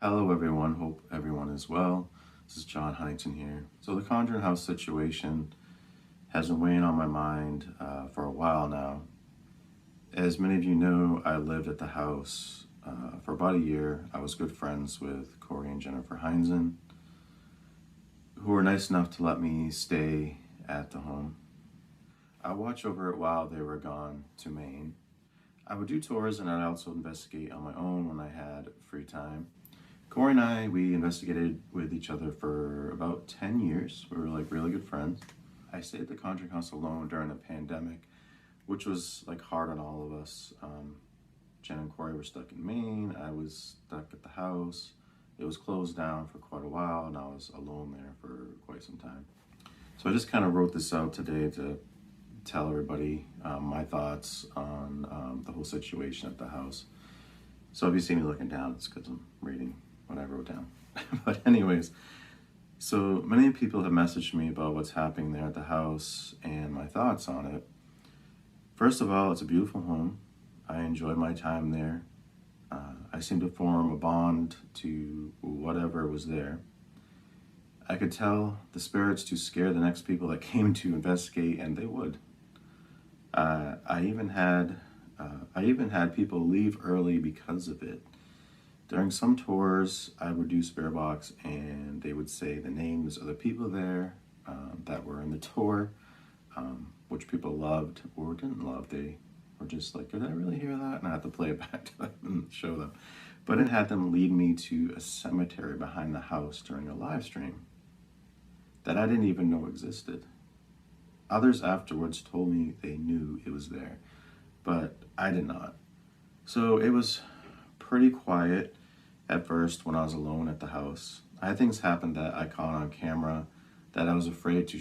Hello everyone, hope everyone is well. This is John Huntington here. So the Conjuring House situation has been weighing on my mind for a while now. As many of you know, I lived at the house for about a year. I was good friends with Corey and Jennifer Heinzen, who were nice enough to let me stay at the home. I watched over it while they were gone to Maine. I would do tours and I'd also investigate on my own when I had free time. Corey and I, we investigated with each other for about 10 years. We were like really good friends. I stayed at the Conjuring House alone during the pandemic, which was like hard on all of us. Jen and Corey were stuck in Maine. I was stuck at the house. It was closed down for quite a while and I was alone there for quite some time. So I just kind of wrote this out today to tell everybody my thoughts on the whole situation at the house. So if you see me looking down, it's because I'm reading what I wrote down. But anyways, so many people have messaged me about what's happening there at the house and my thoughts on it. First of all, it's a beautiful home. I enjoyed my time there. I seemed to form a bond to whatever was there. I could tell the spirits to scare the next people that came to investigate, and they would. I even had people leave early because of it. During some tours, I would do Spirit Box, and they would say the names of the people there that were in the tour, which people loved or didn't love. They were just like, "Did I really hear that?" And I had to play it back to them and show them. But it had them lead me to a cemetery behind the house during a live stream that I didn't even know existed. Others afterwards told me they knew it was there, but I did not. So it was pretty quiet at first when I was alone at the house. I had things happen that I caught on camera that I was afraid to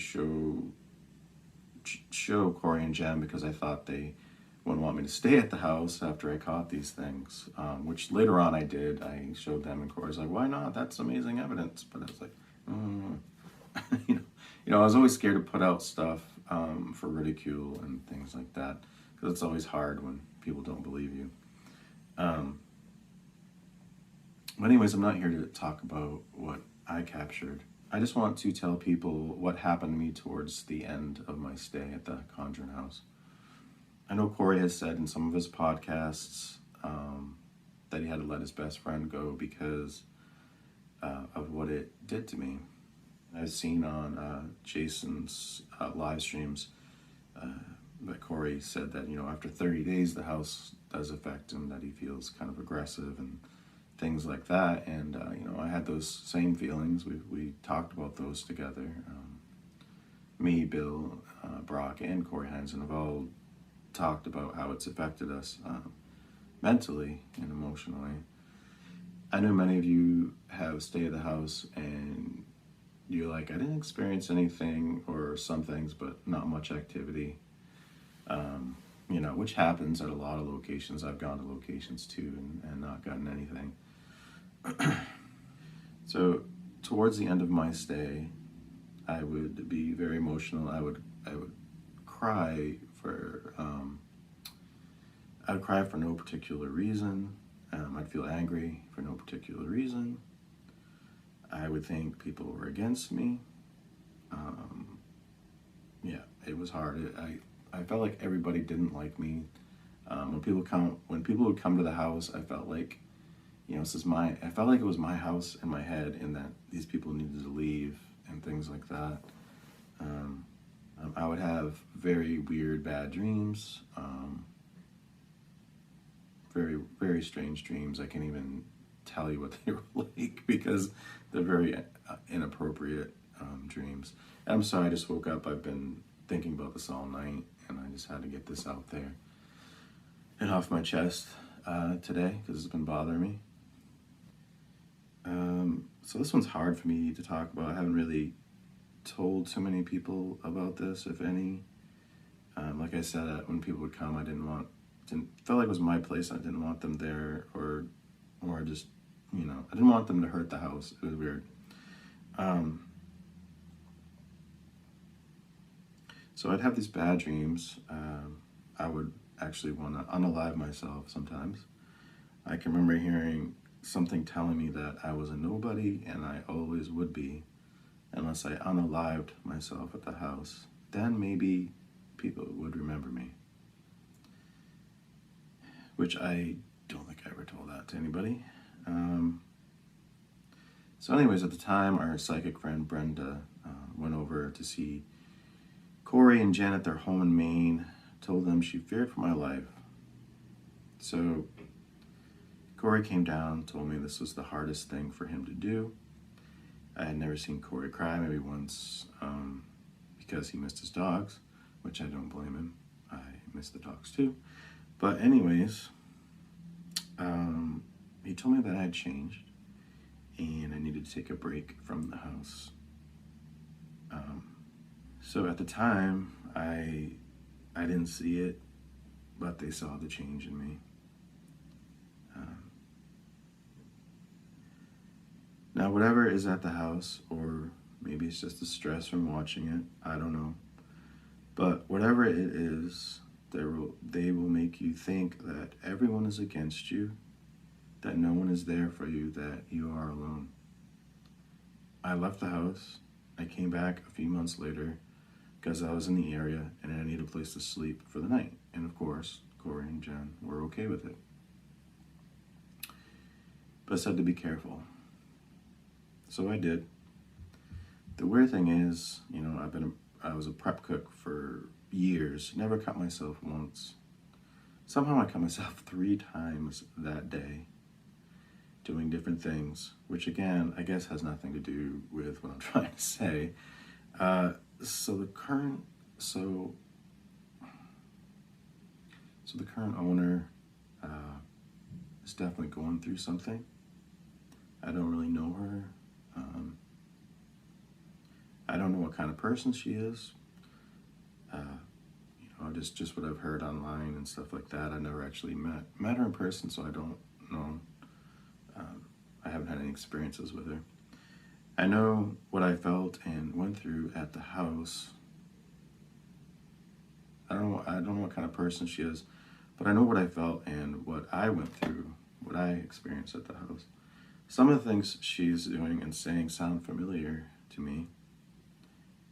show Corey and Jen because I thought they wouldn't want me to stay at the house after I caught these things, which later on I did. I showed them, and Corey's like, "Why not? That's amazing evidence." But I was like, I was always scared to put out stuff for ridicule and things like that, because it's always hard when people don't believe you. But anyways, I'm not here to talk about what I captured. I just want to tell people what happened to me towards the end of my stay at the Conjuring House. I know Corey has said in some of his podcasts that he had to let his best friend go because of what it did to me. I've seen on Jason's live streams that Corey said that, after 30 days, the house does affect him, that he feels kind of aggressive and things like that. And, I had those same feelings. We talked about those together. Me, Bill, Brock, and Corey Hansen have all talked about how it's affected us mentally and emotionally. I know many of you have stayed at the house and you're like, I didn't experience anything or some things, but not much activity, which happens at a lot of locations. I've gone to locations too and not gotten anything. So towards the end of my stay, I would be very emotional. I would cry for I'd cry for no particular reason. I'd feel angry for no particular reason. I would think people were against me. It was hard. I felt like everybody didn't like me. When people would come to the house, I felt like, I felt like it was my house in my head, and that these people needed to leave and things like that. I would have very weird, bad dreams. Very, very strange dreams. I can't even tell you what they were like because they're very inappropriate dreams. And I'm sorry, I just woke up. I've been thinking about this all night, and I just had to get this out there and off my chest today because it's been bothering me. So this one's hard for me to talk about. I haven't really told too many people about this, if any. Like I said, when people would come, I felt like it was my place. I didn't want them there, or just, I didn't want them to hurt the house. It was weird. So I'd have these bad dreams. I would actually want to unalive myself sometimes. I can remember hearing something telling me that I was a nobody and I always would be unless I unalived myself at the house. Then maybe people would remember me. Which I don't think I ever told that to anybody. So anyways, at the time, our psychic friend Brenda went over to see Corey and Jen at their home in Maine, told them she feared for my life. So Corey came down, told me this was the hardest thing for him to do. I had never seen Corey cry, maybe once, because he missed his dogs, which I don't blame him. I miss the dogs too. But anyways, he told me that I had changed and I needed to take a break from the house. So at the time, I didn't see it, but they saw the change in me. Now, whatever is at the house, or maybe it's just the stress from watching it, I don't know. But whatever it is, they will make you think that everyone is against you, that no one is there for you, that you are alone. I left the house. I came back a few months later because I was in the area and I needed a place to sleep for the night. And of course, Corey and Jen were okay with it. But I said to be careful. So I did. The weird thing is, I was a prep cook for years, never cut myself once. Somehow I cut myself 3 times that day, doing different things, which again, I guess has nothing to do with what I'm trying to say. So the current owner is definitely going through something. I don't really know her. I don't know what kind of person she is. Just what I've heard online and stuff like that. I never actually met her in person, so I don't know. I haven't had any experiences with her. I know what I felt and went through at the house. I don't know what kind of person she is, but I know what I felt and what I went through, what I experienced at the house. Some of the things she's doing and saying sound familiar to me.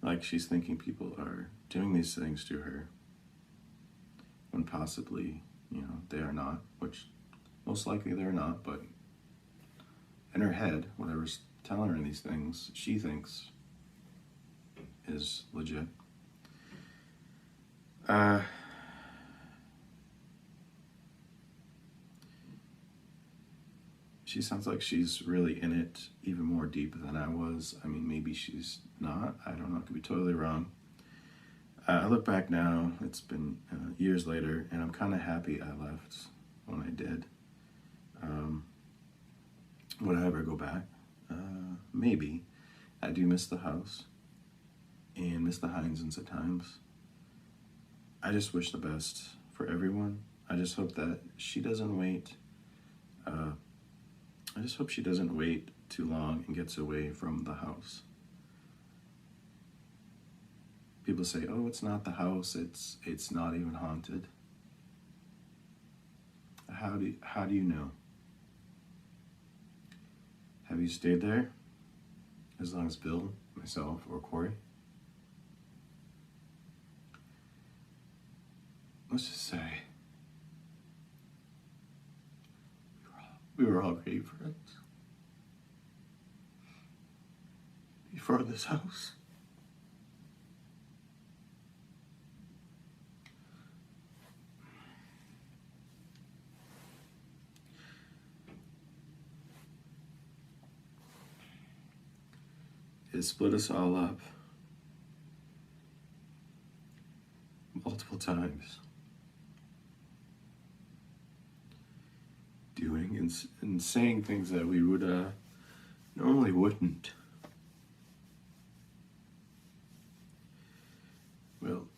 Like she's thinking people are doing these things to her when possibly, they are not, which most likely they're not, but in her head, whatever's telling her these things, she thinks is legit. She sounds like she's really in it even more deep than I was. I mean, maybe she's not. I don't know. I could be totally wrong. I look back now, it's been years later, and I'm kind of happy I left when I did. Would I ever go back? Maybe. I do miss the house and miss the Heinzens at times. I just wish the best for everyone. I just hope that she doesn't wait. I just hope she doesn't wait too long and gets away from the house. People say, "Oh, it's not the house. It's not even haunted." How do you know? Have you stayed there as long as Bill, myself, or Corey? Let's just say we were all great friends before this house. It split us all up multiple times, doing and saying things that we would normally wouldn't. Well,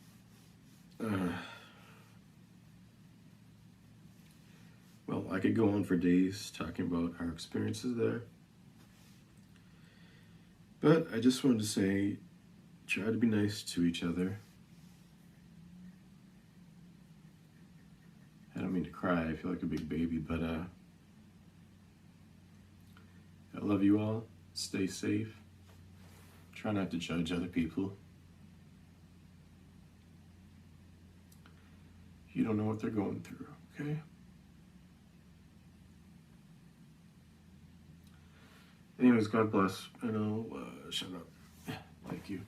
I could go on for days talking about our experiences there. But I just wanted to say, try to be nice to each other. I don't mean to cry, I feel like a big baby, but I love you all. Stay safe. Try not to judge other people. You don't know what they're going through, okay? Anyways, God bless, and I'll shut up. Thank you.